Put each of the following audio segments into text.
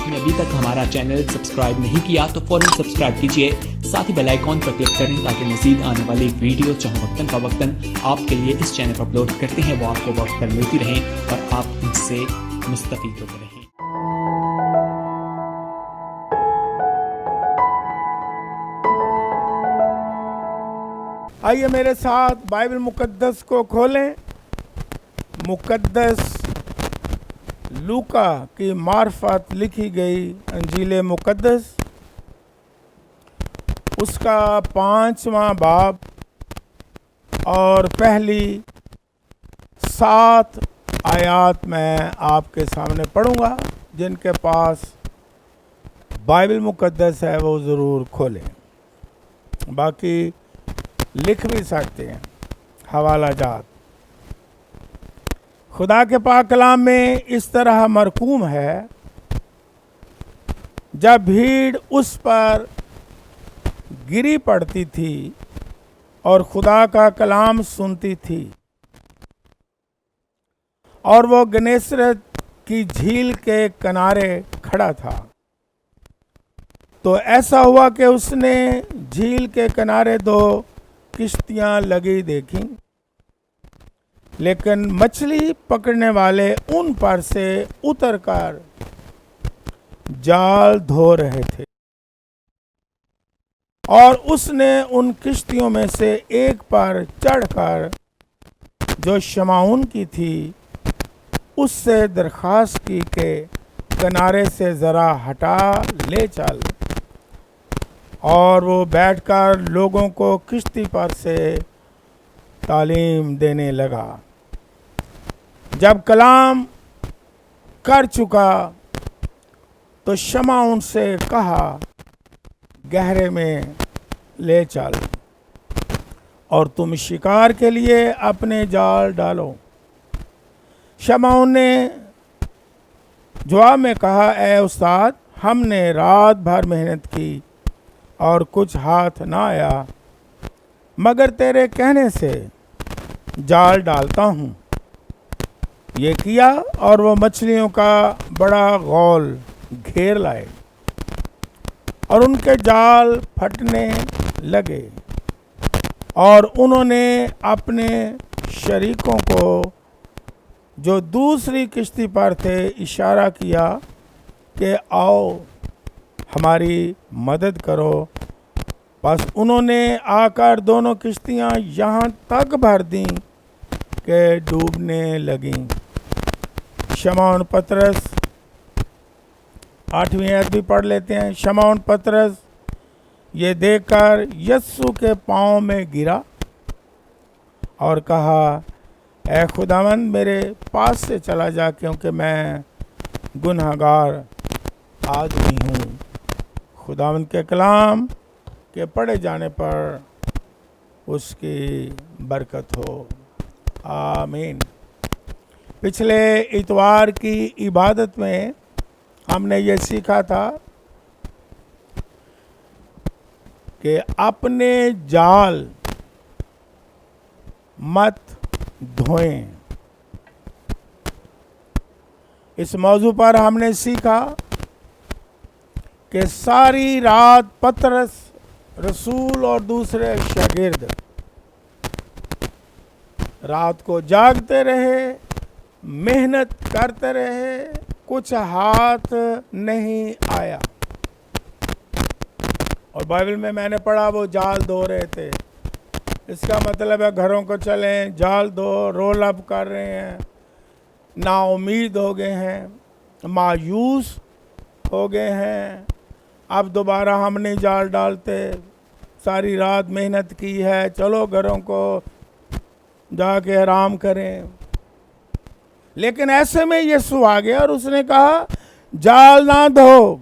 आपने अभी तक हमारा चैनल सब्सक्राइब नहीं किया तो फौरन सब्सक्राइब कीजिए, साथ ही बेल आइकॉन पर क्लिक करें ताकि मजीद आने वाली वीडियो चाहे वक्तन फवक्तन आपके लिए इस चैनल पर अपलोड करते हैं वो आपको वक्त पर मिलती रहें और आप इनसे मुस्तफीद होते रहें। आइए मेरे साथ बाइबल मुकद्दस को खोलें। मुकद्दस लूका की मार्फत लिखी गई अंजील मुकद्दस, उसका 5वां बाब और पहली 7 आयात मैं आपके सामने पढ़ूंगा। जिनके पास बाइबल मुकद्दस है वो ज़रूर खोलें, बाकी लिख भी सकते हैं हवाला जात। खुदा के पाक कलाम में इस तरह मरकूम है, जब भीड़ उस पर गिरी पड़ती थी और खुदा का कलाम सुनती थी, और वो गनेसरत की झील के किनारे खड़ा था, तो ऐसा हुआ कि उसने झील के किनारे 2 किश्तियां लगी देखी, लेकिन मछली पकड़ने वाले उन पर से उतरकर जाल धो रहे थे। और उसने उन किश्तियों में से एक पर चढ़कर, जो शमाउन की थी, उससे दरखास्त की कि किनारे से ज़रा हटा ले चल। और वो बैठकर लोगों को किश्ती पर से तालीम देने लगा। जब कलाम कर चुका तो शमा उनसे कहा, गहरे में ले चल और तुम शिकार के लिए अपने जाल डालो। शमाउन ने जवाब में कहा, ए उस्ताद, हमने रात भर मेहनत की और कुछ हाथ ना आया, मगर तेरे कहने से जाल डालता हूँ। ये किया और वो मछलियों का बड़ा गौल घेर लाए और उनके जाल फटने लगे। और उन्होंने अपने शरीकों को जो दूसरी किश्ती पर थे इशारा किया कि आओ हमारी मदद करो। बस उन्होंने आकर दोनों किश्तियां यहाँ तक भर दी कि डूबने लगीं। शमौन पतरस, 8वीं आयत भी पढ़ लेते हैं। शमौन पतरस ये देखकर यस्सु के पाँव में गिरा और कहा, ए खुदावंद, मेरे पास से चला जा, क्योंकि मैं गुनहगार आदमी हूँ। खुदावंद के कलाम के पढ़े जाने पर उसकी बरकत हो, आमीन। पिछले इतवार की इबादत में हमने ये सीखा था कि अपने जाल मत धोएं। इस मौजू पर हमने सीखा कि सारी रात पतरस रसूल और दूसरे शागिर्द रात को जागते रहे, मेहनत करते रहे, कुछ हाथ नहीं आया। और बाइबल में मैंने पढ़ा वो जाल धो रहे थे। इसका मतलब है घरों को चलें, जाल धो, रोल अप कर रहे हैं, नाउम्मीद हो गए हैं, मायूस हो गए हैं। अब दोबारा हम नहीं जाल डालते, सारी रात मेहनत की है, चलो घरों को जाके आराम करें। लेकिन ऐसे में यीशु आ गया और उसने कहा, जाल ना धो,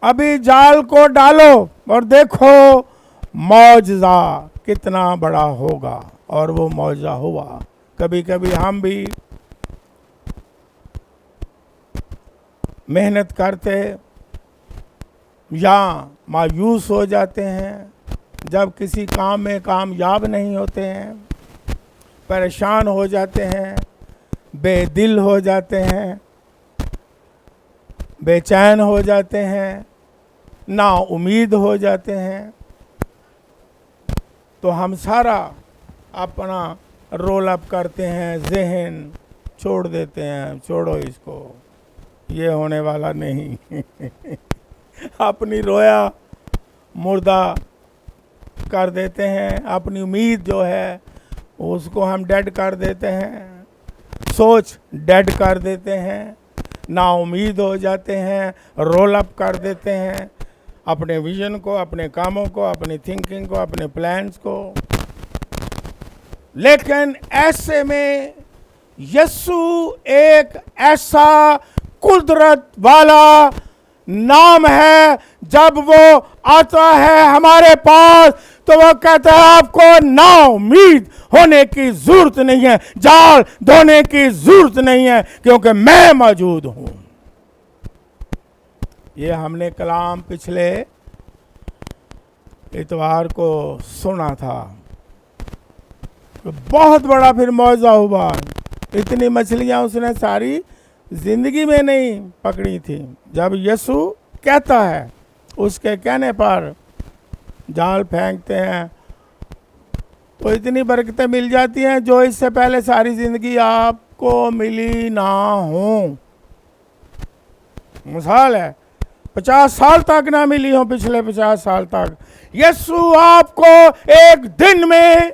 अभी जाल को डालो और देखो मौजज़ा कितना बड़ा होगा। और वो मौजज़ा हुआ। कभी कभी हम भी मेहनत करते या मायूस हो जाते हैं, जब किसी काम में कामयाब नहीं होते हैं, परेशान हो जाते हैं, बेदिल हो जाते हैं। बेचैन हो जाते हैं, ना उम्मीद हो जाते हैं, तो हम सारा अपना रोल अप करते हैं, जहन छोड़ देते हैं, छोड़ो इसको, ये होने वाला नहीं। अपनी रोया मुर्दा कर देते हैं, अपनी उम्मीद जो है उसको हम डेड कर देते हैं, सोच डेड कर देते हैं, ना उम्मीद हो जाते हैं, रोल अप कर देते हैं अपने विजन को, अपने कामों को, अपनी थिंकिंग को, अपने प्लान्स को। लेकिन ऐसे में यीशु एक ऐसा कुदरत वाला नाम है, जब वो आता है हमारे पास तो वो कहता है आपको ना उम्मीद होने की जरूरत नहीं है, जाल धोने की जरूरत नहीं है, क्योंकि मैं मौजूद हूं। ये हमने कलाम पिछले इतवार को सुना था। बहुत बड़ा फिर मौजा हुआ। इतनी मछलियां उसने सारी जिंदगी में नहीं पकड़ी थी। जब यीशु कहता है, उसके कहने पर जाल फेंकते हैं तो इतनी बरकतें मिल जाती हैं जो इससे पहले सारी जिंदगी आपको मिली ना हो। मिसाल है 50 साल तक ना मिली हो, पिछले 50 साल तक यीशु आपको एक दिन में,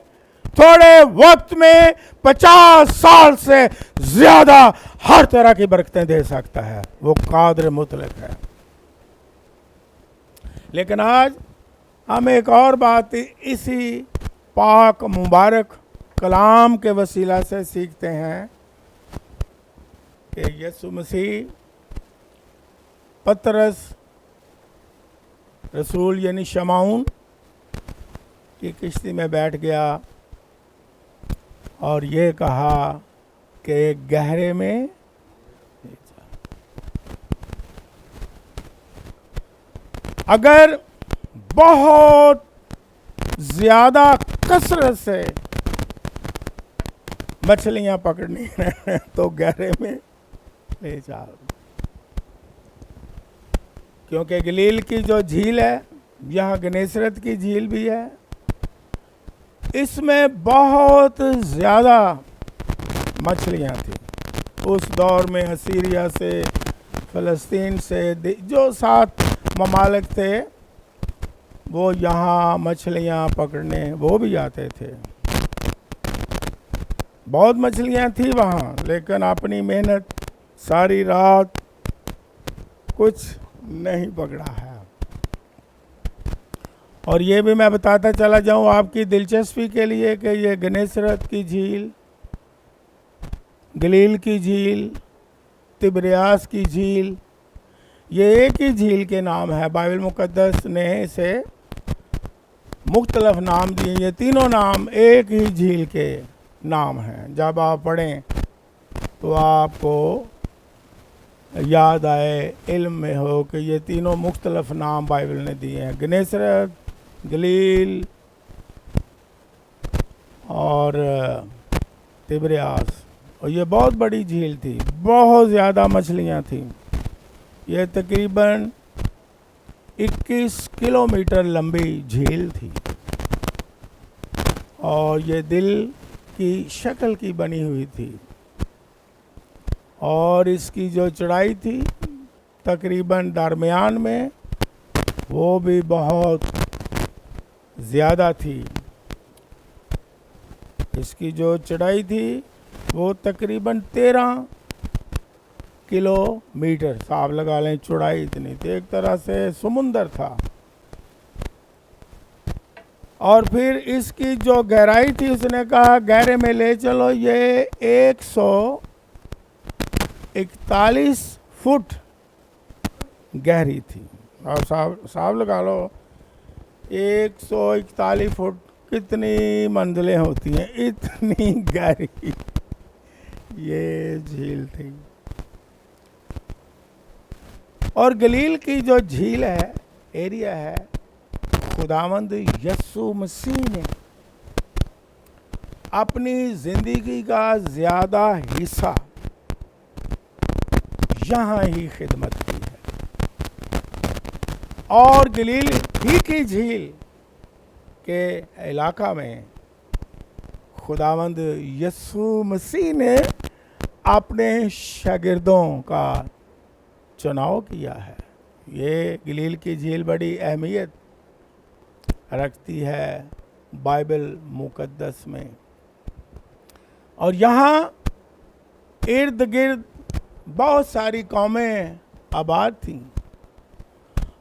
थोड़े वक्त में 50 साल से ज्यादा हर तरह की बरकतें दे सकता है। वो कादिर मुतलक है। लेकिन आज हम एक और बात इसी पाक मुबारक कलाम के वसीला से सीखते हैं कि यीशु मसीह पतरस रसूल यानी शमाउन की किश्ती में बैठ गया और ये कहा कि गहरे में अगर बहुत ज्यादा कसरत से मछलियां पकड़नी है तो गहरे में ले जाओ, क्योंकि गलील की जो झील है, यहाँ गनेसरत की झील भी है, इसमें बहुत ज़्यादा मछलियाँ थी। उस दौर में असीरिया से, फ़लस्तीन से जो 7 ममालिक थे, वो यहाँ मछलियाँ पकड़ने वो भी आते थे। बहुत मछलियाँ थी वहाँ, लेकिन अपनी मेहनत सारी रात कुछ नहीं पकड़ा है। और ये भी मैं बताता चला जाऊँ आपकी दिलचस्पी के लिए कि ये गनेसरत की झील, गलील की झील, तिब्रियास की झील, ये एक ही झील के नाम है। बाइबल मुकद्दस ने इसे मुख्तलिफ नाम दिए। ये तीनों नाम एक ही झील के नाम हैं। जब आप पढ़ें तो आपको याद आए, इल्म में हो कि ये तीनों मुख्तलिफ नाम बाइबल ने दिए हैं, गनेसरत, गलील और तिब्रियास। और ये बहुत बड़ी झील थी, बहुत ज़्यादा मछलियाँ थीं। ये तकरीबन 21 किलोमीटर लंबी झील थी और ये दिल की शक्ल की बनी हुई थी और इसकी जो चढ़ाई थी तकरीबन दरमियान में, वो भी बहुत ज़्यादा थी। इसकी जो चढ़ाई थी वो तकरीबन 13 किलोमीटर, साफ लगा लें चौड़ाई इतनी थी। एक तरह से समुंदर था। और फिर इसकी जो गहराई थी, उसने कहा गहरे में ले चलो, ये 141 फुट गहरी थी। और साफ लगा लो 141 फुट कितनी मंजिलें होती हैं, इतनी गहरी ये झील थी। और गलील की जो झील है, एरिया है, खुदावंद यीशु मसीह ने अपनी जिंदगी का ज्यादा हिस्सा यहाँ ही खिदमत की है। और गलील ही की झील के इलाका में खुदावंद यीशु मसीह ने अपने शागिर्दों का चुनाव किया है। ये गलील की झील बड़ी अहमियत रखती है बाइबल मुकद्दस में, और यहाँ इर्द गिर्द बहुत सारी कौमें आबाद थीं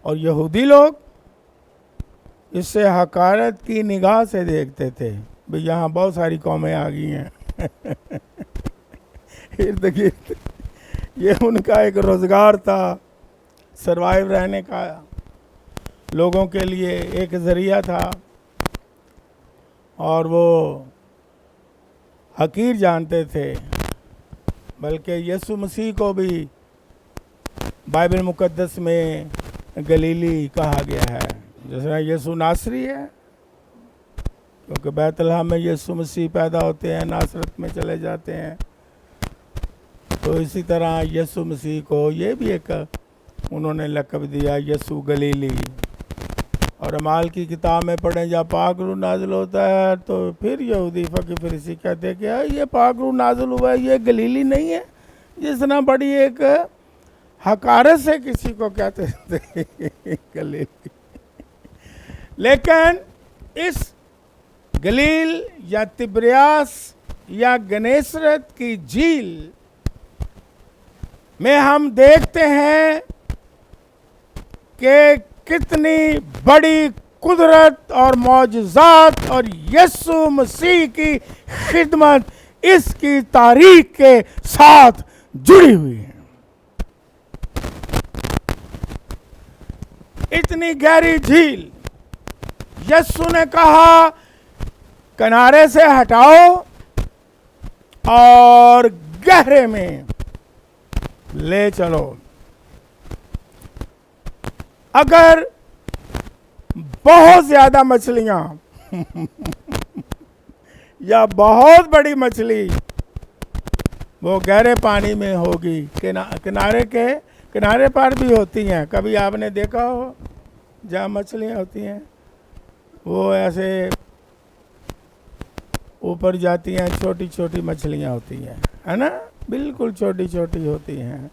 और यहूदी लोग इससे हकारत की निगाह से देखते थे, भाई यहाँ बहुत सारी कौमें आ गई हैं इर्द गिर्द। ये उनका एक रोज़गार था, सरवाइव रहने का, लोगों के लिए एक ज़रिया था, और वो हकीर जानते थे। बल्कि यीशु मसीह को भी बाइबल मुकद्दस में गलीली कहा गया है। जैसे यीशु नासरी है, क्योंकि बैतलहम में यीशु मसीह पैदा होते हैं, नासरत में चले जाते हैं, तो इसी तरह यीशु मसीह को ये भी एक उन्होंने लक़ब दिया, यीशु गलीली। और अमाल की किताब में पढ़ें, जब पाक रूह नाज़िल होता है तो फिर यहूदी फ़कीह फरीसी कहते हैं कि ये पाक रूह नाज़िल हुआ है, ये गलीली नहीं है, जिसना बड़ी एक हकारत से किसी को कहते थे गलीली। लेकिन इस गलील या तिब्रियास या गनेसरत की झील में हम देखते हैं कि कितनी बड़ी कुदरत और मौजज़ात और यीशु मसीह की खिदमत इसकी तारीख के साथ जुड़ी हुई है। इतनी गहरी झील, यीशु ने कहा किनारे से हटाओ और गहरे में ले चलो। अगर बहुत ज्यादा मछलियां या बहुत बड़ी मछली वो गहरे पानी में होगी, किनारे पर भी होती हैं, कभी आपने देखा हो जहाँ मछलियाँ होती हैं वो ऐसे ऊपर जाती हैं, छोटी छोटी मछलियाँ होती हैं, है ना, बिल्कुल छोटी छोटी होती हैं।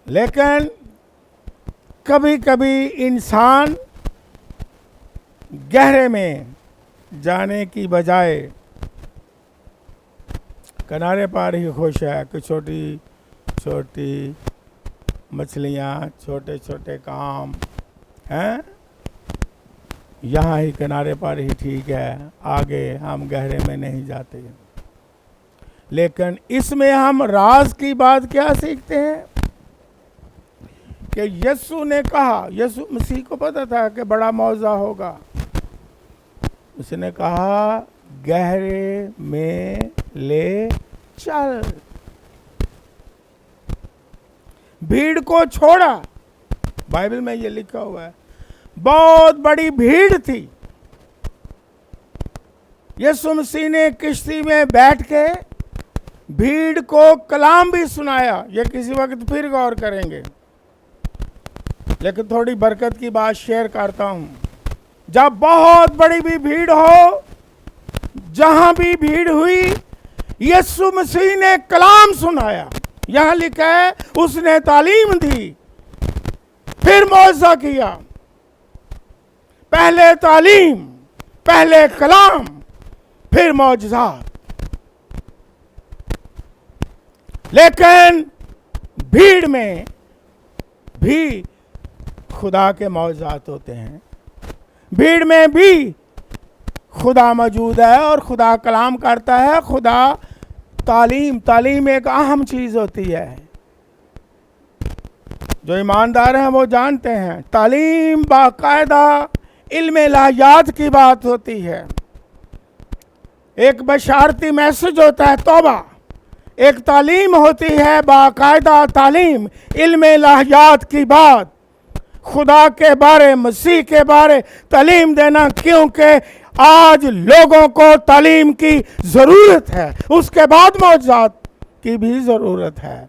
लेकिन कभी कभी इंसान गहरे में जाने की बजाय किनारे पर ही खुश है कि छोटी छोटी मछलियाँ, छोटे छोटे काम हैं, यहाँ ही किनारे पर ही ठीक है, आगे हम गहरे में नहीं जाते। लेकिन इसमें हम राज की बात क्या सीखते हैं कि यीशु ने कहा, यीशु मसीह को पता था कि बड़ा मौजा होगा, उसने कहा गहरे में ले चल। भीड़ को छोड़ा, बाइबल में ये लिखा हुआ है, बहुत बड़ी भीड़ थी। यीशु मसीह ने किश्ती में बैठ के भीड़ को कलाम भी सुनाया, ये किसी वक्त फिर गौर करेंगे, लेकिन थोड़ी बरकत की बात शेयर करता हूं। जब बहुत बड़ी भी भीड़ हो, जहां भी भीड़ हुई, यीशु मसीह ने कलाम सुनाया। यहां लिखा है उसने तालीम दी, फिर मौज़ा किया। पहले तालीम, पहले कलाम, फिर मौजज़ात। लेकिन भीड़ में भी खुदा के मौजज़ात होते हैं, भीड़ में भी खुदा मौजूद है और खुदा कलाम करता है। खुदा तालीम एक अहम चीज़ होती है, जो ईमानदार हैं वो जानते हैं। तालीम बाकायदा इल्म इलाहियात की बात होती है। एक बशारती मैसेज होता है तौबा, एक तालीम होती है बाकायदा तालीम, इल्म इलाहियात की बात, खुदा के बारे, मसीह के बारे तालीम देना, क्योंकि आज लोगों को तालीम की ज़रूरत है, उसके बाद मौजज़ात की भी ज़रूरत है।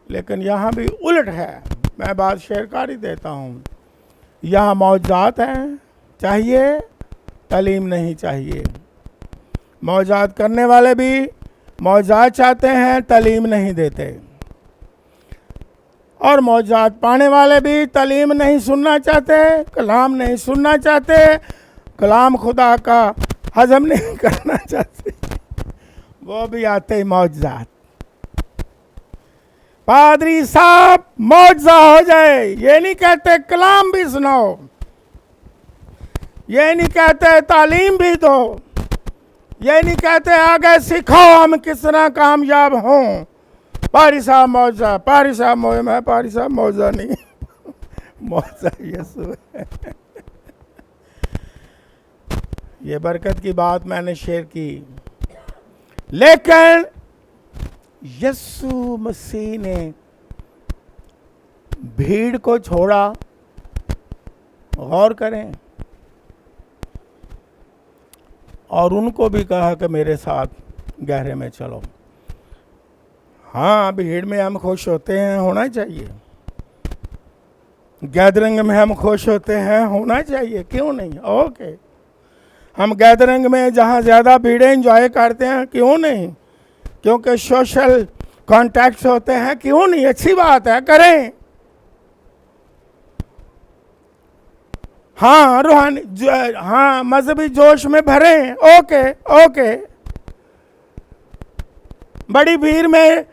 लेकिन यहाँ भी उलट है, मैं बात शेरकारी देता हूँ। यहाँ मौजूदात हैं, चाहिए, तालीम नहीं चाहिए। मौजूदात करने वाले भी मौजूदात चाहते हैं, तालीम नहीं देते। और मौजूदात पाने वाले भी तालीम नहीं सुनना चाहते, कलाम नहीं सुनना चाहते, कलाम खुदा का हजम नहीं करना चाहते, वो भी आते ही मौजूदात। पादरी साहब मौजूदा हो जाए, ये नहीं कहते कलाम भी सुनाओ, ये नहीं कहते तालीम भी दो, ये नहीं कहते आगे सिखाओ हम किस तरह कामयाब हों। पारी साहब मौजूदा, पारी साहब मौजूदा, मैं पारी साहब मौजूदा नहीं मौजूदा यीशु है। ये बरकत की बात मैंने शेयर की, लेकिन यीशु मसीह ने भीड़ को छोड़ा। गौर करें, और उनको भी कहा कि मेरे साथ गहरे में चलो। हाँ, भीड़ में हम खुश होते हैं, होना चाहिए। गैदरिंग में हम खुश होते हैं, होना चाहिए, क्यों नहीं? ओके। हम गैदरिंग में जहाँ ज़्यादा भीड़ें एंजॉय करते हैं, क्यों नहीं? क्योंकि सोशल कॉन्टैक्ट्स होते हैं, क्यों नहीं? अच्छी बात है, करें। हाँ, रूहानी, हाँ, मजहबी जोश में भरें, ओके ओके। बड़ी भीड़ में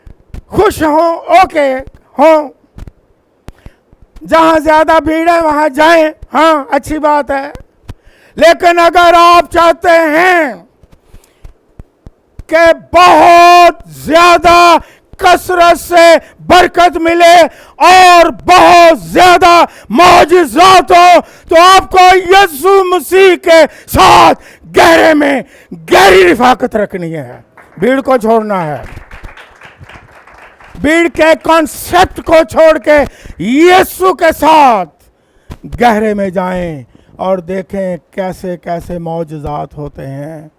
खुश हों, ओके हों। जहाँ ज्यादा भीड़ है वहाँ जाएं, हाँ, अच्छी बात है। लेकिन अगर आप चाहते हैं कि बहुत ज्यादा कसरत से बरकत मिले और बहुत ज्यादा मौजज़ात हो, तो आपको यीशु मसीह के साथ गहरे में गहरी रिफाकत रखनी है। भीड़ को छोड़ना है, भीड़ के कॉन्सेप्ट को छोड़ के यीशु के साथ गहरे में जाएं और देखें कैसे कैसे मौजज़ात होते हैं।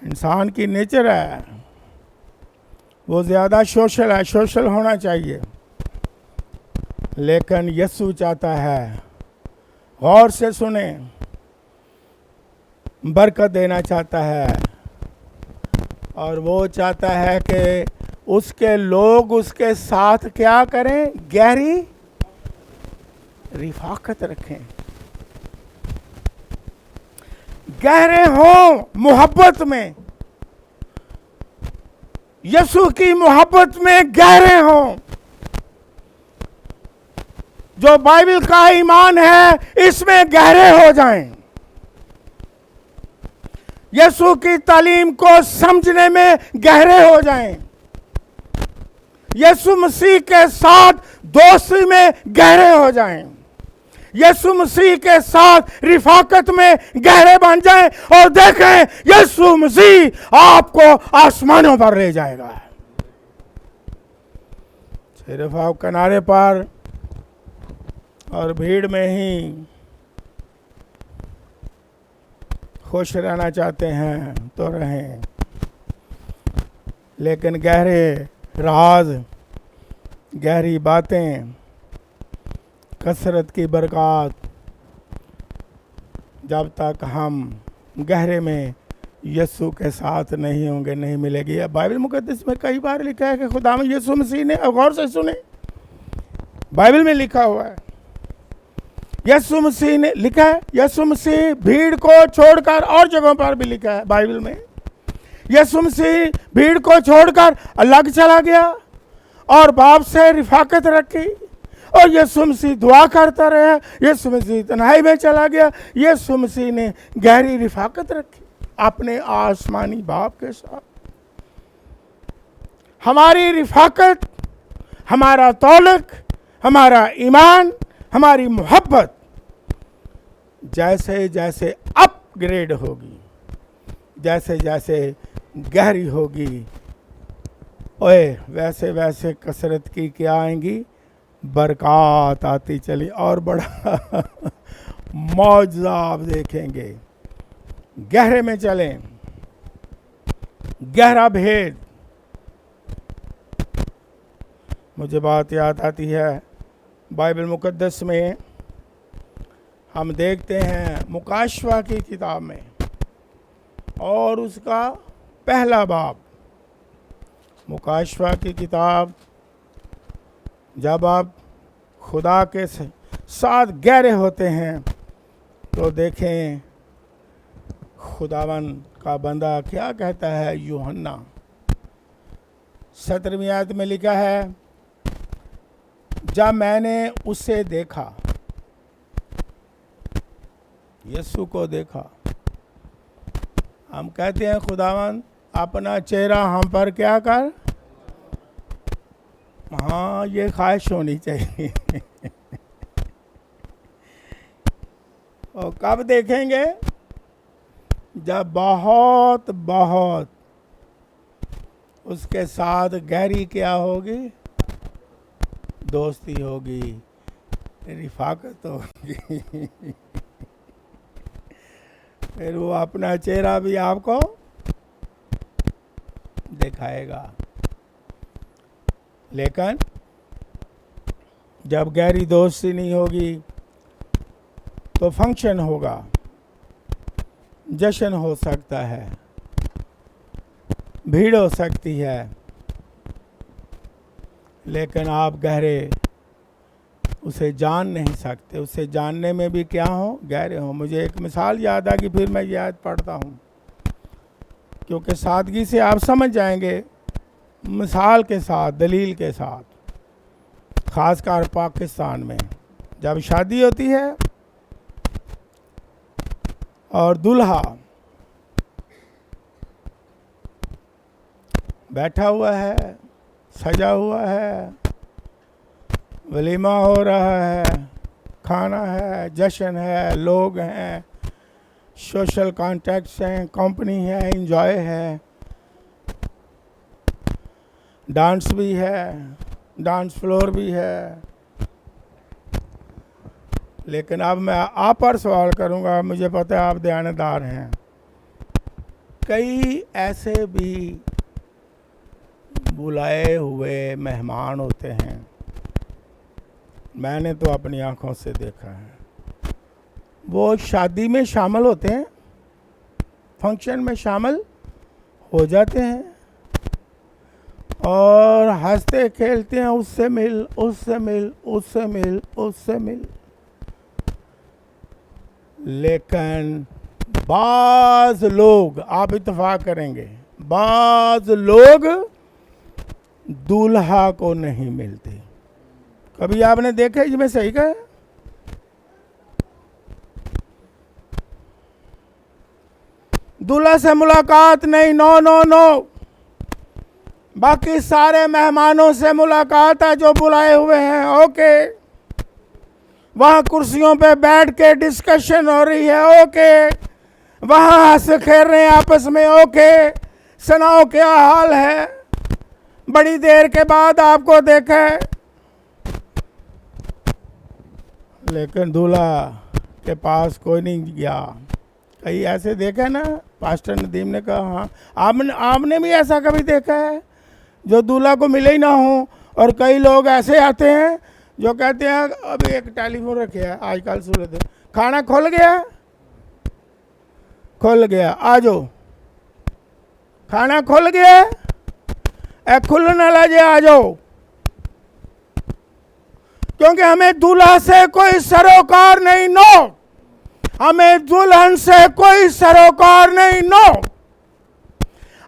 इंसान की नेचर है, वो ज़्यादा सोशल है, सोशल होना चाहिए। लेकिन यीशु चाहता है, गौर से सुने, बरकत देना चाहता है, और वो चाहता है कि उसके लोग उसके साथ क्या करें? गहरी रिफाकत रखें, गहरे हों मोहब्बत में, यीशु की मोहब्बत में गहरे हों। जो बाइबल का ईमान है इसमें गहरे हो जाएं, यीशु की तालीम को समझने में गहरे हो जाएं, यीशु मसीह के साथ दोस्ती में गहरे हो जाएं, यीशु मसीह के साथ रिफाकत में गहरे बन जाएं और देखें यीशु मसीह आपको आसमानों पर ले जाएगा। सिर्फ आप किनारे पर और भीड़ में ही खुश रहना चाहते हैं तो रहें, लेकिन गहरे राज, गहरी बातें, कसरत की बरकत, जब तक हम गहरे में यीशु के साथ नहीं होंगे नहीं मिलेगी। बाइबल मुकद्दस में कई बार लिखा है कि खुदा में यीशु मसीह ने, गौर से सुने, बाइबल में लिखा हुआ है, यीशु मसीह ने लिखा है, यीशु मसीह भीड़ को छोड़कर, और जगहों पर भी लिखा है बाइबल में, यीशु मसीह भीड़ को छोड़कर अलग चला गया और बाप से रिफाकत रखी, और यीशु मसीह दुआ करता रहा, यीशु मसीह तन्हाई में चला गया, यीशु मसीह ने गहरी रिफाकत रखी अपने आसमानी बाप के साथ। हमारी रिफाकत, हमारा तौलक, हमारा ईमान, हमारी मोहब्बत जैसे जैसे अपग्रेड होगी, जैसे जैसे गहरी होगी, ओए वैसे वैसे कसरत की क्या आएंगी? बरकत आती चली, और बड़ा मौजज़ा आप देखेंगे। गहरे में चलें, गहरा भेद, मुझे बात याद आती है, बाइबल मुकद्दस में हम देखते हैं मुकाशवा की किताब में और उसका पहला बाब, मुकाशवा की किताब, जब आप खुदा के साथ गहरे होते हैं तो देखें खुदावन का बंदा क्या कहता है। यूहन्ना 17वीं आयत में लिखा है, जब मैंने उसे देखा, यीशु को देखा। हम कहते हैं खुदावन अपना चेहरा हम पर क्या कर, हाँ ये ख्वाहिश होनी चाहिए। और कब देखेंगे, जब बहुत बहुत उसके साथ गहरी क्या होगी, दोस्ती होगी, रिफाकत होगी। फिर वो अपना चेहरा भी आपको दिखाएगा। लेकिन जब गहरी दोस्ती नहीं होगी तो फंक्शन होगा, जश्न हो सकता है, भीड़ हो सकती है, लेकिन आप गहरे उसे जान नहीं सकते। उसे जानने में भी क्या हो, गहरे हो। मुझे एक मिसाल याद आ गई, फिर मैं याद पढ़ता हूँ, क्योंकि सादगी से आप समझ जाएंगे, मिसाल के साथ, दलील के साथ। ख़ासकर पाकिस्तान में जब शादी होती है और दूल्हा बैठा हुआ है, सजा हुआ है, वलीमा हो रहा है, खाना है, जश्न है, लोग हैं, सोशल कॉन्टैक्ट्स हैं, कंपनी है, एंजॉय है, डांस भी है, डांस फ्लोर भी है। लेकिन अब मैं आप पर सवाल करूंगा, मुझे पता है आप दयानतदार हैं। कई ऐसे भी बुलाए हुए मेहमान होते हैं, मैंने तो अपनी आंखों से देखा है। वो शादी में शामिल होते हैं, फंक्शन में शामिल हो जाते हैं और हंसते खेलते हैं, उससे मिल, उससे मिल, उससे मिल, उससे मिल। लेकिन बाज लोग, आप इत्तेफाक करेंगे, बाज लोग दूल्हा को नहीं मिलते। कभी आपने देखा इसमें सही कहा? दूल्हा से मुलाकात नहीं, नो नो नो। बाकी सारे मेहमानों से मुलाकात है जो बुलाए हुए हैं, ओके। वहां कुर्सियों पे बैठ के डिस्कशन हो रही है, ओके। वहां हंस खेल रहे हैं आपस में, ओके। सुनाओ क्या हाल है, बड़ी देर के बाद आपको देखा है। लेकिन दूल्हा के पास कोई नहीं गया। कई ऐसे देखे ना, पास्टर नदीम ने कहा, हाँ आपने भी ऐसा कभी देखा है जो दूल्हा को मिले ही ना हो? और कई लोग ऐसे आते हैं जो कहते हैं अभी एक टेलीफोन रखे है, आजकल सूरत है, खाना खुल गया, खुल गया, आ जाओ, खाना खुल गया, खुलने लगे, आ जाओ। क्योंकि हमें दूल्हा से कोई सरोकार नहीं, नो। हमें दुल्हन से कोई सरोकार नहीं, नो।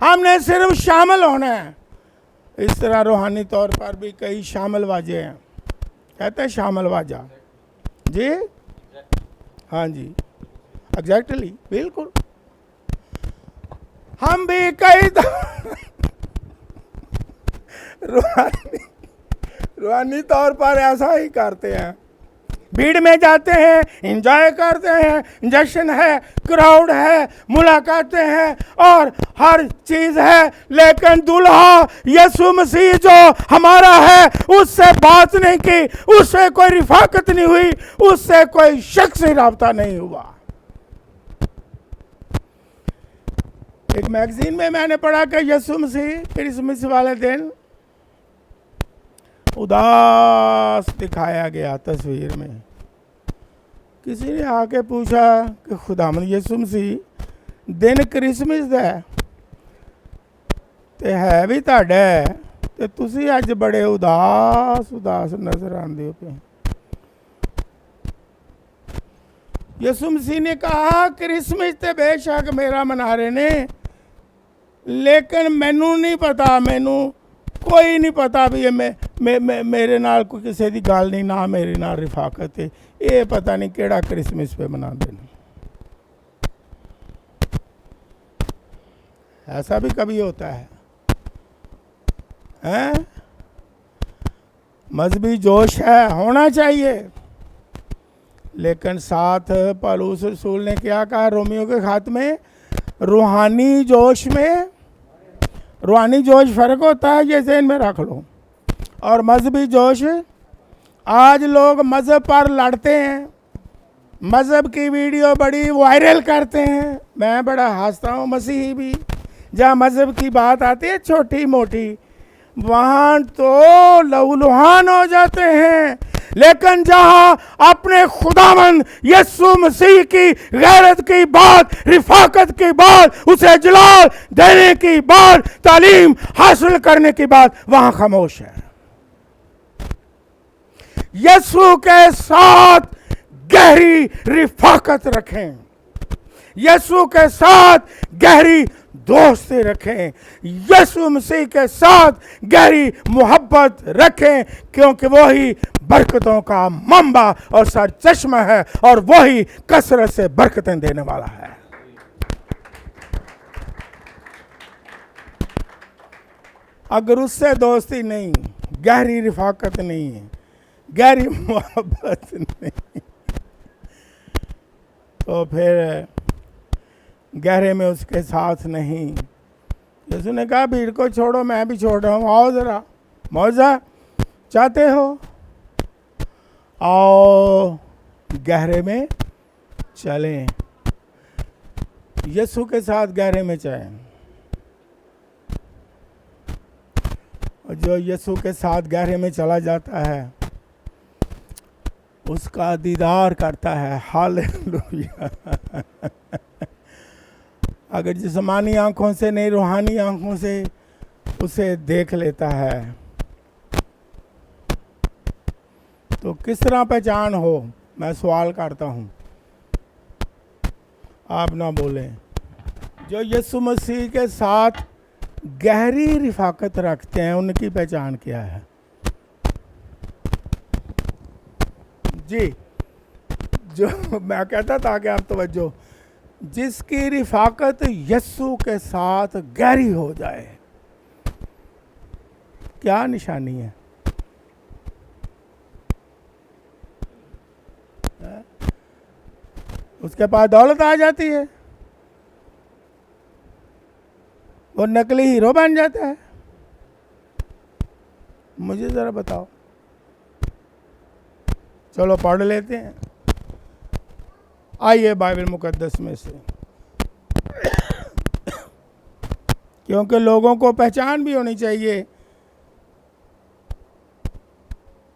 हमने सिर्फ शामिल होना है। इस तरह रूहानी तौर पर भी कई शामिल वाजे हैं, कहते हैं शामिल वाजा जी, हाँ जी, एग्जैक्टली, बिल्कुल। हम भी कई रूहानी तौर पर ऐसा ही करते हैं। भीड़ में जाते हैं, एंजॉय करते हैं, जश्न है, क्राउड है, मुलाकातें हैं और हर चीज है। लेकिन दूल्हा यीशु मसीह जो हमारा है, उससे बात नहीं की, उससे कोई रिफाकत नहीं हुई, उससे कोई शख्सी राब्ता नहीं हुआ। एक मैगजीन में मैंने पढ़ा कि यीशु मसीह क्रिसमस वाले दिन उदास दिखाया गया तस्वीर में। किसी ने आके पूछा कि खुदावंद यीशु मसीह दिन क्रिसमस दा ते है भी तुहाडा ते तुसी अज बड़े उदास नजर आंदे हो पे। यीशु मसीह ने कहा क्रिसमस ते बेशक मेरा मना रहे ने, लेकिन मैनू नहीं पता, मैनू कोई नहीं पता भी मेरे नाल कोई किसी की गल नहीं, ना मेरे नाल रिफाकत है। ये पता नहीं केड़ा क्रिसमस पे मनाते हैं। ऐसा भी कभी होता है, हैं? मजहबी जोश है, होना चाहिए, लेकिन साथ पौलुस रसूल ने क्या कहा रोमियो के खात में, रूहानी जोश में, रूहानी जोश फ़र्क होता है, ये ज़हन में रख लो। और मजहबी जोश, आज लोग मज़हब पर लड़ते हैं, मज़हब की वीडियो बड़ी वायरल करते हैं। मैं बड़ा हंसता हूँ, मसीही भी जहाँ मज़हब की बात आती है छोटी मोटी, वहाँ तो लहूलुहान हो जाते हैं। लेकिन जहां अपने खुदावंद यीशु मसीह की गैरत की बात, रिफाकत की बात, उसे जलाल देने की बात, तालीम हासिल करने की बात, वहां खामोश है। यीशु के साथ गहरी रिफाकत रखें, यीशु के साथ गहरी दोस्ती रखें, यीशु मसीह के साथ गहरी मोहब्बत रखें, क्योंकि वही बरकतों का मंबा और सर चश्मा है, और वही कसरत से बरकतें देने वाला है। अगर उससे दोस्ती नहीं, गहरी रिफाकत नहीं है, गहरी मोहब्बत नहीं, तो फिर गहरे में उसके साथ नहीं। यीशु ने कहा भीड़ को छोड़ो, मैं भी छोड़ रहा हूँ, आओ ज़रा, मौजा चाहते हो, आओ गहरे में चलें, यीशु के साथ गहरे में चलें। और जो यीशु के साथ गहरे में चला जाता है, उसका दीदार करता है। हालेलुया। अगर जिस्मानी आंखों से नहीं, रूहानी आंखों से उसे देख लेता है, तो किस तरह पहचान हो? मैं सवाल करता हूँ, आप ना बोलें। जो यीशु मसीह के साथ गहरी रिफाकत रखते हैं, उनकी पहचान क्या है? जी, जो मैं कहता था कि आप तवज्जो, जिसकी रिफाकत यीशु के साथ गहरी हो जाए, क्या निशानी है? उसके पास दौलत आ जाती है, वो नकली हीरो बन जाता है। मुझे जरा बताओ। चलो पढ़ लेते हैं, आइए बाइबल मुकद्दस में से, क्योंकि लोगों को पहचान भी होनी चाहिए।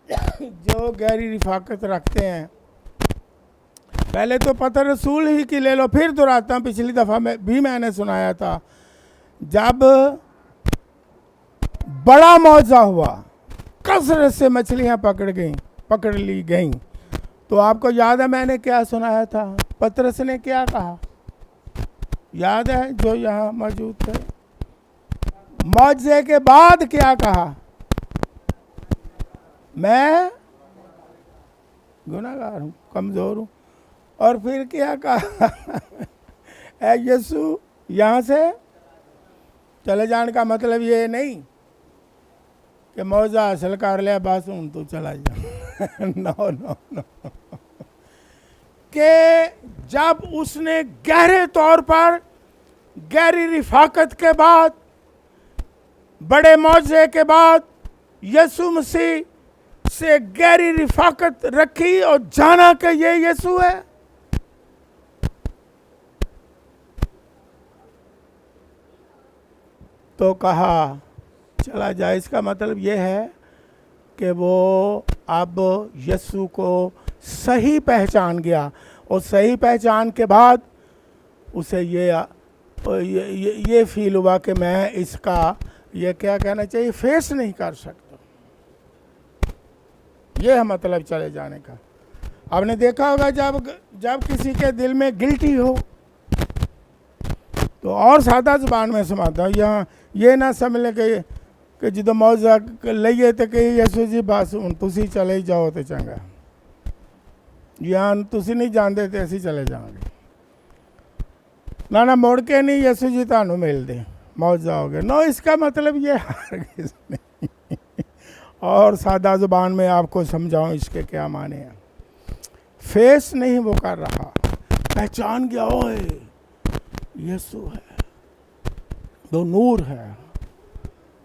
जो गहरी रिफाकत रखते हैं, पहले तो पतर रसूल ही की ले लो, फिर दोहराता हूं, पिछली दफ़ा में भी मैंने सुनाया था, जब बड़ा मौजा हुआ, कसरत से मछलियां पकड़ ली गईं, तो आपको याद है मैंने क्या सुनाया था? पतरस ने क्या कहा, याद है जो यहाँ मौजूद थे? मौजे के बाद क्या कहा? मैं गुनाहगार हूँ, कमज़ोर हूँ। और फिर क्या कहा? ऐ यीशु, यहाँ से चले जाने का मतलब ये नहीं कि मौजा हासिल कर लिया बस हूँ तो चला जा। नो नो नो, कि जब उसने गहरे तौर पर गहरी रिफाकत के बाद, बड़े मौजे के बाद यीशु मसीह से गहरी रिफाकत रखी और जाना कि ये यीशु है, तो कहा चला जाए। इसका मतलब ये है कि वो अब यीशु को सही पहचान गया, और सही पहचान के बाद उसे ये फील हुआ कि मैं इसका, ये क्या कहना चाहिए, फेस नहीं कर सकता। ये है मतलब चले जाने का। आपने देखा होगा जब किसी के दिल में गिल्टी हो तो और सादा जुबान में समाता हूँ, यहाँ ये ना समझ लें कि जो मौजा लइए तो कि यसू जी बस हूँ तुसी चले ही जाओ तो चंगा, यहाँ तुसी नहीं जानते तो ऐसे चले जाओगे ना मुड़ के नहीं यसू जी थानू मिल दे मौज जाओगे। नो, इसका मतलब ये हरगिज़ नहीं। और सादा जुबान में आपको समझाऊं इसके क्या माने हैं। फेस नहीं वो कर रहा, पहचान गया, ओए यीशु है, वो नूर है,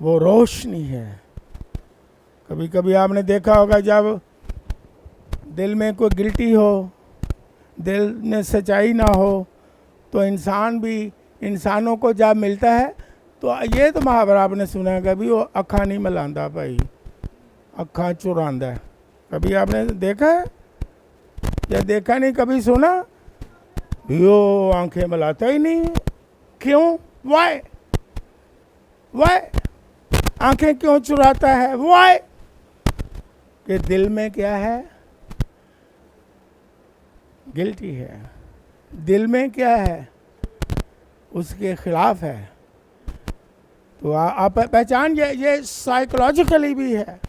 वो रोशनी है। कभी कभी आपने देखा होगा जब दिल में कोई गिल्टी हो, दिल में सच्चाई ना हो, तो इंसानों को जब मिलता है तो ये तो मुहावरा आपने सुना है, कभी वो अखा नहीं मिलांदा भाई, अखा चुरांदा है। कभी आपने देखा है या देखा नहीं, कभी सुना? यो आंखें मिलाता ही नहीं। क्यों? वाई आंखें क्यों चुराता है? वाई कि दिल में क्या है? गिल्टी है। दिल में क्या है? उसके खिलाफ है। तो आप पहचान, ये साइकोलॉजिकली भी है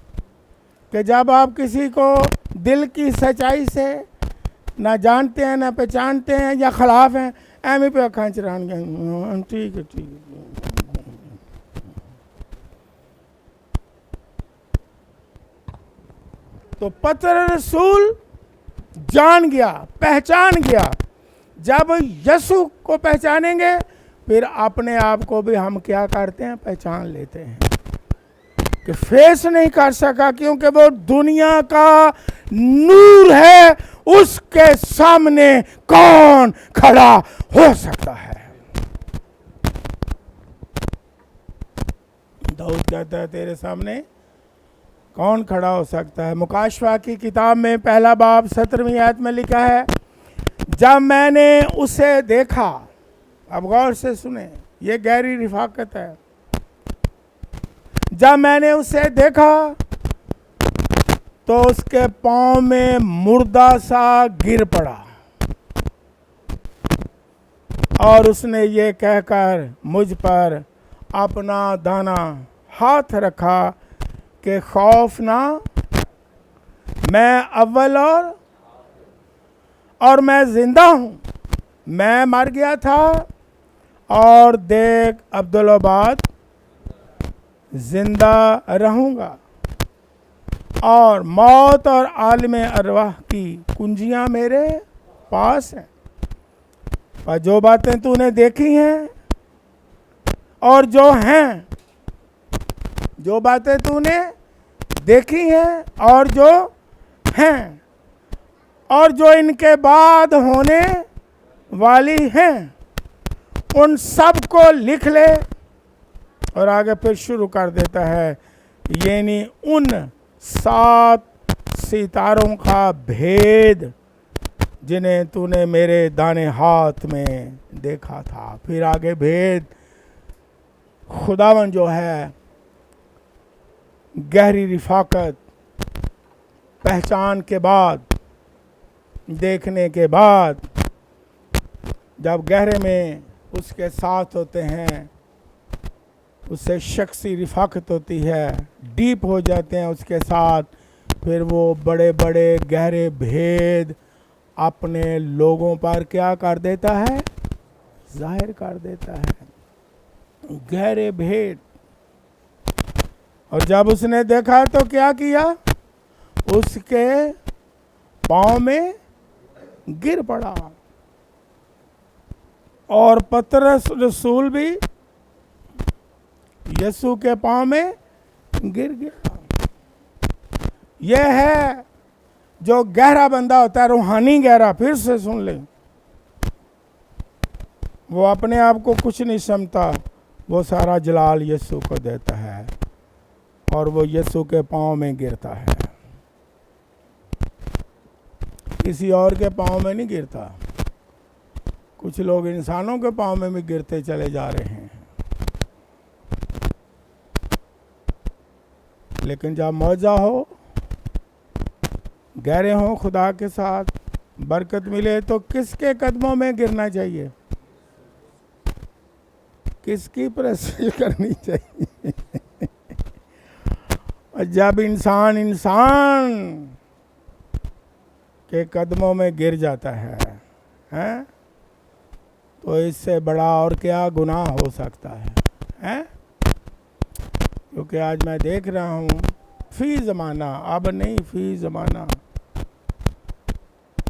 कि जब आप किसी को दिल की सच्चाई से ना जानते हैं ना पहचानते हैं या खिलाफ हैं, एम पे अखां चरान गए, ठीक है ठीक है। तो पत्र रसूल जान गया, पहचान गया। जब यीशु को पहचानेंगे फिर अपने आप को भी हम क्या करते हैं? पहचान लेते हैं कि फेस नहीं कर सका क्योंकि वो दुनिया का नूर है, उसके सामने कौन खड़ा हो सकता है? दाऊद कहता है तेरे सामने कौन खड़ा हो सकता है? मुकाशवा की किताब में 1 बाब 17वीं आयत में लिखा है, जब मैंने उसे देखा, अब गौर से सुने, ये गहरी रिफाकत है। जब मैंने उसे देखा तो उसके पांव में मुर्दा सा गिर पड़ा और उसने ये कहकर मुझ पर अपना दाना हाथ रखा कि खौफ ना, मैं अव्वल और मैं जिंदा हूँ। मैं मर गया था और देख अब्दुल्लाबाद जिंदा रहूँगा, और मौत और आलम अरवाह की कुंजियाँ मेरे पास हैं। और जो बातें तूने देखी हैं और जो हैं, जो बातें तूने देखी हैं और जो हैं और जो इनके बाद होने वाली हैं, उन सब को लिख ले। और आगे फिर शुरू कर देता है, यानी उन 7 सितारों का भेद जिन्हें तूने मेरे दाने हाथ में देखा था। फिर आगे भेद खुदावन जो है, गहरी रिफाकत, पहचान के बाद, देखने के बाद, जब गहरे में उसके साथ होते हैं, उससे शख्सी रिफाकत होती है, डीप हो जाते हैं उसके साथ, फिर वो बड़े बड़े गहरे भेद अपने लोगों पर क्या कर देता है? जाहिर कर देता है, गहरे भेद। और जब उसने देखा तो क्या किया? उसके पांव में गिर पड़ा। और पतरस रसूल भी यीशु के पांव में गिर गया। यह है जो गहरा बंदा होता है, रूहानी गहरा। फिर से सुन लें, वो अपने आप को कुछ नहीं समझता, वो सारा जलाल यीशु को देता है। और वो यीशु के पांव में गिरता है, किसी और के पांव में नहीं गिरता। कुछ लोग इंसानों के पांव में भी गिरते चले जा रहे हैं, लेकिन जब मौजा हो, गहरे हों खुदा के साथ, बरकत मिले तो किसके कदमों में गिरना चाहिए, किसकी प्रशंसा करनी चाहिए। और जब इंसान के कदमों में गिर जाता है, हैं? तो इससे बड़ा और क्या गुनाह हो सकता है? क्योंकि आज मैं देख रहा हूँ फी ज़माना, अब नहीं फी ज़माना,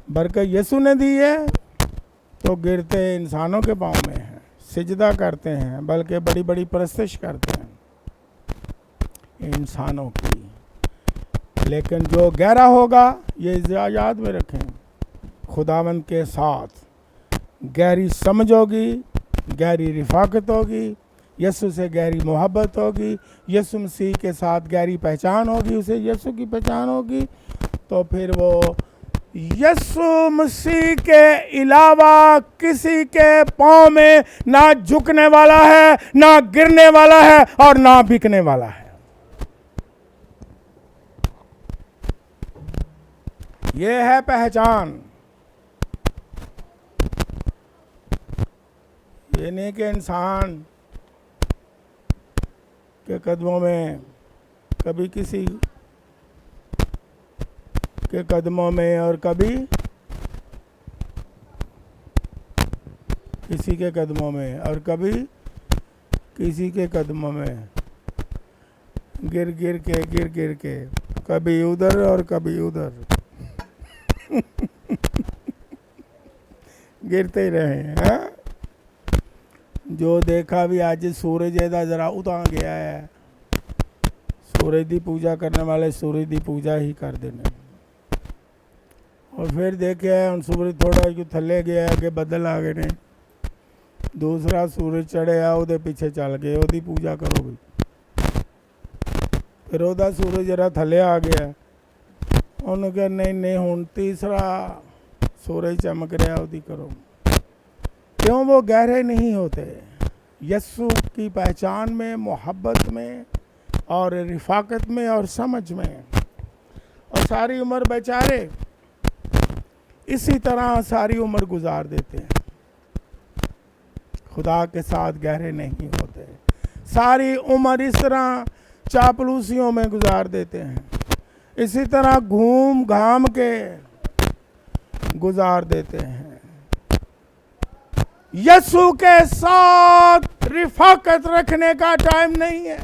बरकत यीशु ने दी है तो गिरते इंसानों के पाँव में है, सिजदा करते हैं, बल्कि बड़ी बड़ी परस्तिश करते हैं इंसानों की। लेकिन जो गहरा होगा, ये याद में रखें, खुदावंद के साथ गहरी समझ होगी, गहरी रिफाकत होगी, यीशु से गहरी मोहब्बत होगी, यीशु मसीह के साथ गहरी पहचान होगी, उसे यीशु की पहचान होगी, तो फिर वो यीशु मसीह के अलावा किसी के पांव में ना झुकने वाला है, ना गिरने वाला है और ना बिकने वाला है। ये है पहचान। ये नहीं कि इंसान के कदमों में, कभी किसी के कदमों में और कभी किसी के कदमों में और कभी किसी के कदमों में गिर गिर के कभी उधर और कभी उधर गिरते ही रहे हैं। जो देखा भी आज सूरज एदा जरा उतां गया है, सूरज की पूजा करने वाले सूरज की पूजा ही कर देने, और फिर देखे हम सूरज थोड़ा जो थले गया, अगे बदल आ गए ने, दूसरा सूरज चढ़िया वो पीछे चल गए, वो पूजा करो भी, फिर वह सूरज जरा थले आ गया, उन्होंने कहा नहीं हुण तीसरा सूरज चमक रहा, वो करो। क्यों? वो गहरे नहीं होते यीशु की पहचान में, मोहब्बत में और रिफाकत में और समझ में, और सारी उम्र बेचारे इसी तरह सारी उम्र गुजार देते हैं, खुदा के साथ गहरे नहीं होते, सारी उम्र इस तरह चापलूसियों में गुजार देते हैं, इसी तरह घूम घाम के गुजार देते हैं। यीशु के साथ रिफाकत रखने का टाइम नहीं है,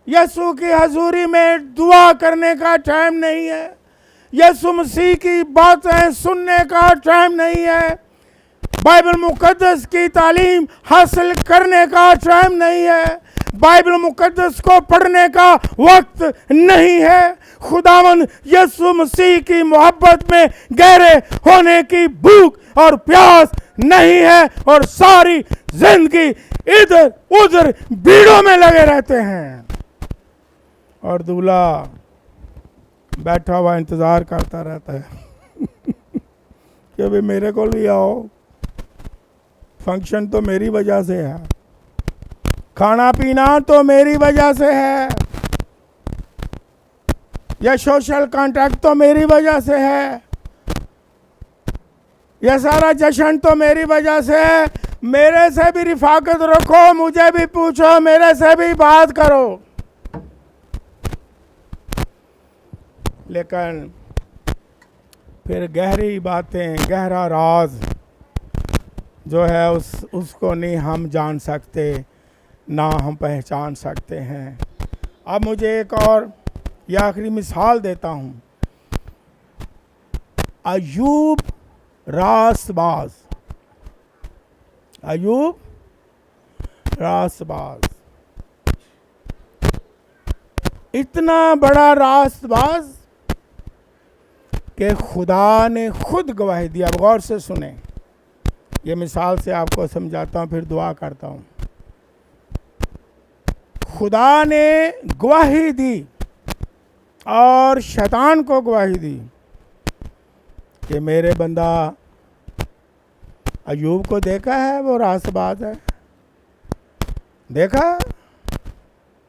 यीशु की हजूरी में दुआ करने का टाइम नहीं है, यीशु मसीह की बातें सुनने का टाइम नहीं है, बाइबल मुकद्दस की तालीम हासिल करने का टाइम नहीं है, बाइबल मुकद्दस को पढ़ने का वक्त नहीं है, खुदावंद यीशु मसीह की मोहब्बत में गहरे होने की भूख और प्यास नहीं है, और सारी जिंदगी इधर उधर भीड़ों में लगे रहते हैं, और दूल्हा बैठा हुआ इंतजार करता रहता है कि अभी मेरे को भी आओ, फंक्शन तो मेरी वजह से है, खाना पीना तो मेरी वजह से है, यह सोशल कॉन्टैक्ट तो मेरी वजह से है, यह सारा जश्न तो मेरी वजह से है, मेरे से भी रिफाकत रखो, मुझे भी पूछो, मेरे से भी बात करो। लेकिन फिर गहरी बातें, गहरा राज जो है उसको नहीं हम जान सकते, ना हम पहचान सकते हैं। अब मुझे एक और या आखिरी मिसाल देता हूँ। अय्यूब रासबाज, अय्यूब रासबाज, इतना बड़ा रासबाज कि खुदा ने खुद गवाही दी। अब गौर से सुने, ये मिसाल से आपको समझाता हूँ, फिर दुआ करता हूँ। खुदा ने गवाही दी और शैतान को गवाही दी कि मेरे बंदा अय्यूब को देखा है, वो रास्तबाज है, देखा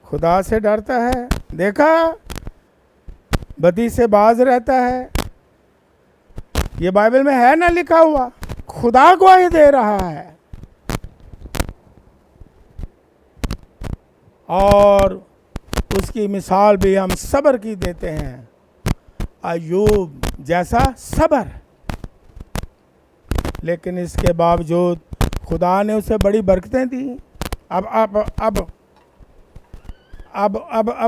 खुदा से डरता है, देखा बदी से बाज रहता है। ये बाइबल में है ना लिखा हुआ, खुदा गवाही दे रहा है। और उसकी मिसाल भी हम सब्र की देते हैं, अय्यूब जैसा सब्र। लेकिन इसके बावजूद खुदा ने उसे बड़ी बरकतें दी। अब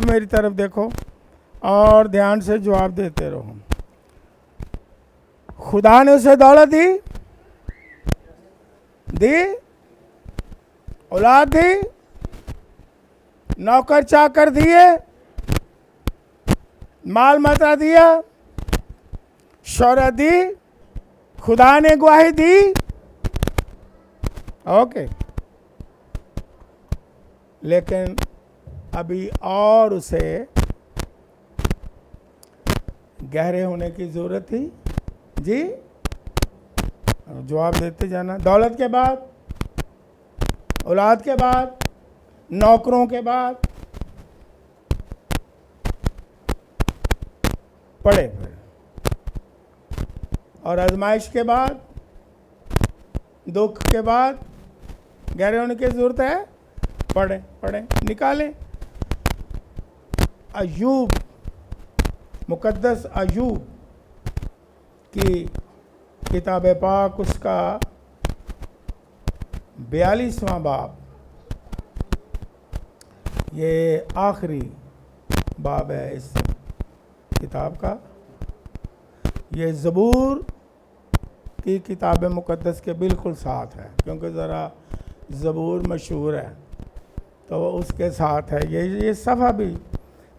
मेरी तरफ देखो और ध्यान से जवाब देते रहो। खुदा ने उसे दौलत दी, औलाद दी, नौकर चाकर दिए, माल मता दिया, शोहरत दी, खुदा ने गवाही दी। ओके, लेकिन अभी और उसे गहरे होने की जरूरत थी। जी, जवाब देते जाना। दौलत के बाद, औलाद के बाद, नौकरों के बाद, पढ़े और आजमाइश के बाद, दुख के बाद गहरे होने की जरूरत है। पढ़े निकालें। अय्यूब, मुकद्दस अय्यूब की किताब पाक, उसका 42वां बाब, ये आखिरी बाब है इस किताब का। ये ज़बूर की किताब मुकद्दस के बिल्कुल साथ है, क्योंकि ज़रा ज़बूर मशहूर है तो वो उसके साथ है। ये सफ़ा भी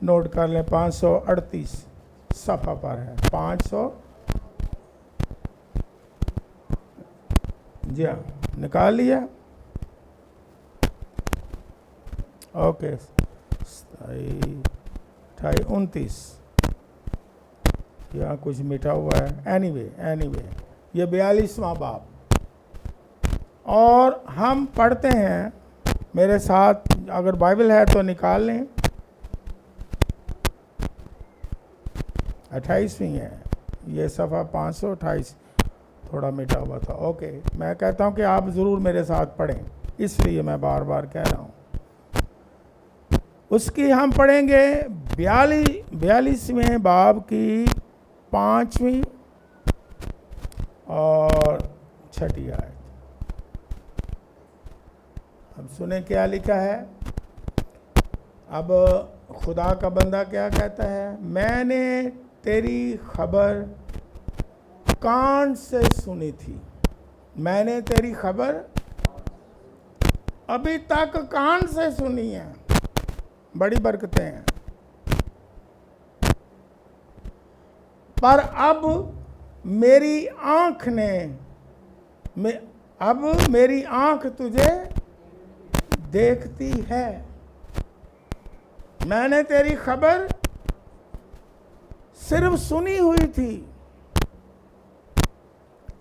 नोट कर लें, 538 सफ़ा पर है। 500, जी हाँ, निकाल लिया। ओके, 29 यहाँ कुछ मिटा हुआ है। एनीवे ये 42वां बाब। और हम पढ़ते हैं, मेरे साथ अगर बाइबल है तो निकाल लें। 28वीं है ये सफ़ा, 528 थोड़ा मिटा हुआ था। ओके, मैं कहता हूँ कि आप ज़रूर मेरे साथ पढ़ें, इसलिए मैं बार बार कह रहा हूँ। उसकी हम पढ़ेंगे 42वें बाब की 5वीं और 6ठी आयत। अब सुने क्या लिखा है। अब खुदा का बंदा क्या कहता है। मैंने तेरी खबर कान से सुनी थी। मैंने तेरी खबर अभी तक कान से सुनी है। बड़ी बरकतें हैं। पर अब मेरी आंख तुझे देखती है। मैंने तेरी खबर सिर्फ सुनी हुई थी,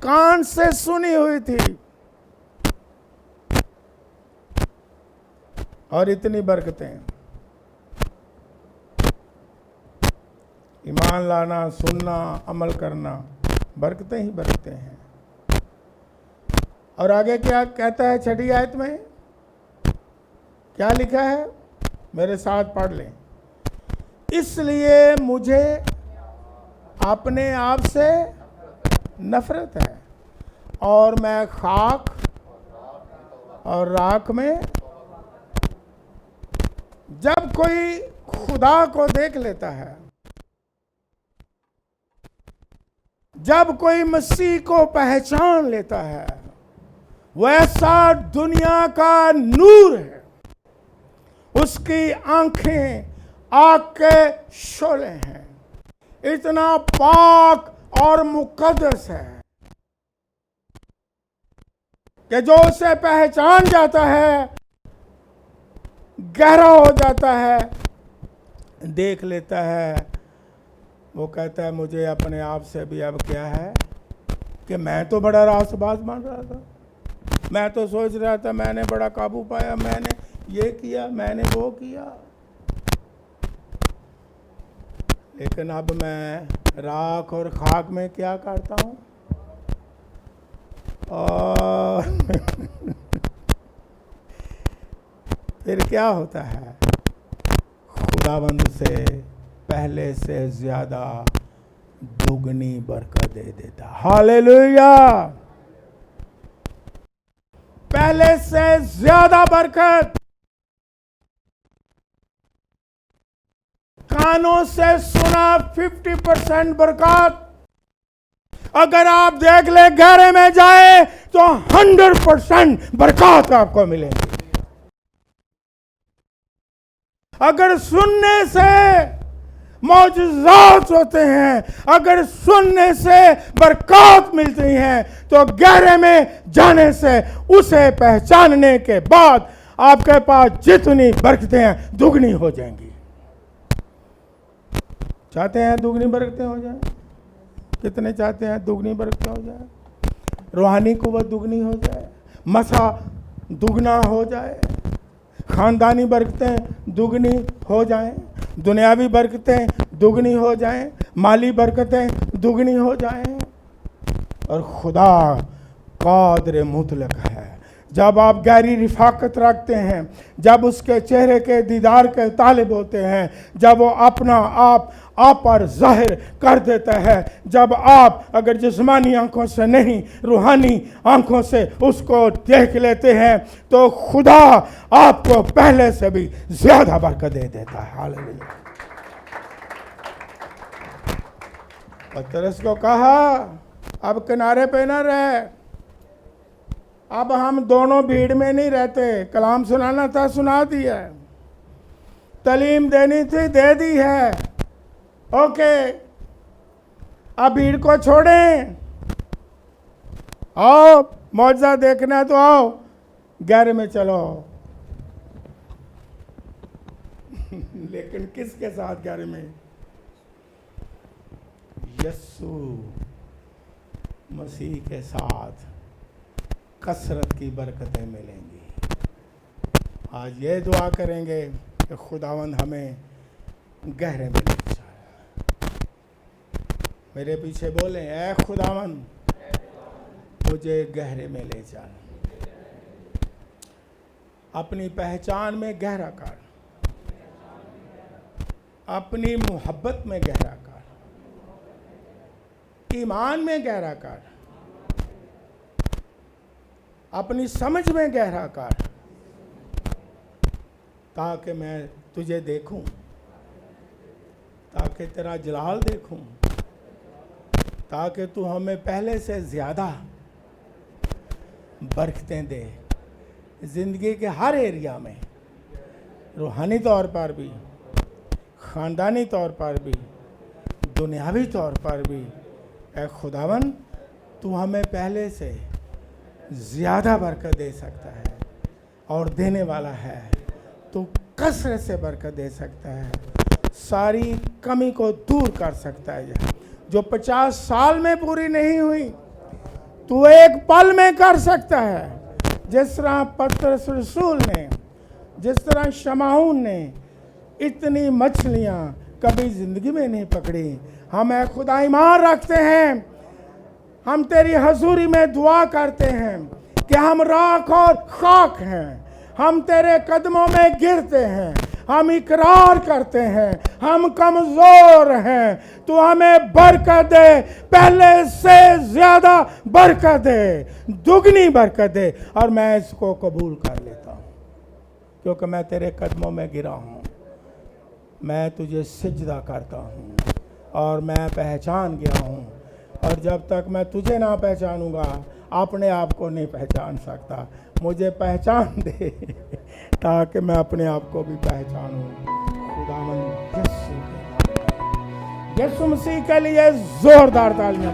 कान से सुनी हुई थी, और इतनी बरकतें। ईमान लाना, सुनना, अमल करना, बरकतें ही बरकतें हैं। और आगे क्या कहता है 6ठी आयत में, क्या लिखा है, मेरे साथ पढ़ लें। इसलिए मुझे अपने आप से नफरत है और मैं खाक और राख में। जब कोई खुदा को देख लेता है, जब कोई मसीह को पहचान लेता है, वैसा दुनिया का नूर है। उसकी आंखें आग के शोले हैं। इतना पाक और मुकद्दस है कि जो उसे पहचान जाता है गहरा हो जाता है, देख लेता है, वो कहता है मुझे अपने आप से भी अब क्या है कि मैं तो बड़ा रासबाज मान रहा था, मैं तो सोच रहा था मैंने बड़ा काबू पाया, मैंने ये किया, मैंने वो किया, लेकिन अब मैं राख और खाक में क्या करता हूँ। और फिर क्या होता है, खुदावंद से पहले से ज्यादा दुगनी बरकत दे देता। हालेलुया। पहले से ज्यादा बरकत, कानों से सुना 50% बरकत, अगर आप देख ले गहरे में जाए तो 100% बरकत आपको मिलेगी। अगर सुनने से मौजूजात होते हैं, अगर सुनने से बरकत मिलती हैं, तो गहरे में जाने से उसे पहचानने के बाद आपके पास जितनी बरकतें हैं दुगनी हो जाएंगी। चाहते हैं दुगनी बरकतें हो जाए? कितने चाहते हैं दुगनी बरकतें हो जाए? रूहानी कुव्वत दुगनी हो जाए, मसा दुगना हो जाए, खानदानी बरकतें दुगनी हो जाएं, दुनियावी बरकतें दुगनी हो जाएं, माली बरकतें दुगनी हो जाएं। और खुदा कादिर मुतलक है। जब आप गहरी रिफाकत रखते हैं, जब उसके चेहरे के दीदार के तालिब होते हैं, जब वो अपना आप पर जाहिर कर देता है, जब आप अगर जिस्मानी आंखों से नहीं रूहानी आंखों से उसको देख लेते हैं, तो खुदा आपको पहले से भी ज्यादा बरकत दे देता है। हालेलुया। पतरस को कहा अब किनारे पे ना रहे, अब हम दोनों भीड़ में नहीं रहते, कलाम सुनाना था सुना दिया, तालीम देनी थी दे दी है, ओके, अब भीड़ को छोड़ें, आओ मौजज़ा देखना है तो आओ, गहरे में चलो। लेकिन किसके साथ गहरे में? यीशु मसीह के साथ कसरत की बरकतें मिलेंगी। आज ये दुआ करेंगे कि खुदावंद हमें गहरे में ले जाए। मेरे पीछे बोले, ऐ खुदावंद मुझे गहरे में ले जा, अपनी पहचान में गहरा कर, अपनी मोहब्बत में गहरा कर, ईमान में गहरा कर, अपनी समझ में गहरा कर, ताकि मैं तुझे देखूं, ताकि तेरा जलाल देखूं, ताकि तू हमें पहले से ज़्यादा बरकतें दे, ज़िंदगी के हर एरिया में, रूहानी तौर पर भी, ख़ानदानी तौर पर भी, दुनियावी तौर पर भी। ऐ खुदावन तू हमें पहले से ज़्यादा बरकत दे सकता है और देने वाला है, तू कसरत से बरकत दे सकता है, सारी कमी को दूर कर सकता है। जो 50 साल में पूरी नहीं हुई तू एक पल में कर सकता है। जिस तरह पतरस रसूल ने, जिस तरह शमाऊन ने इतनी मछलियां कभी जिंदगी में नहीं पकड़ी। हम ऐ खुदा ईमान रखते हैं, हम तेरी हजूरी में दुआ करते हैं कि हम राख और खाक हैं, हम तेरे कदमों में गिरते हैं, हम इकरार करते हैं हम कमज़ोर हैं, तू हमें बरकत दे, पहले से ज़्यादा बरकत दे, दुगनी बरकत दे। और मैं इसको कबूल कर लेता हूँ क्योंकि मैं तेरे कदमों में गिरा हूँ, मैं तुझे सिजदा करता हूँ और मैं पहचान गया हूँ। और जब तक मैं तुझे ना पहचानूंगा अपने आप को नहीं पहचान सकता। मुझे पहचान दे ताकि मैं अपने आप को भी पहचानूं। खुदावंद यीशु मसीह के लिए जोरदार तालियां।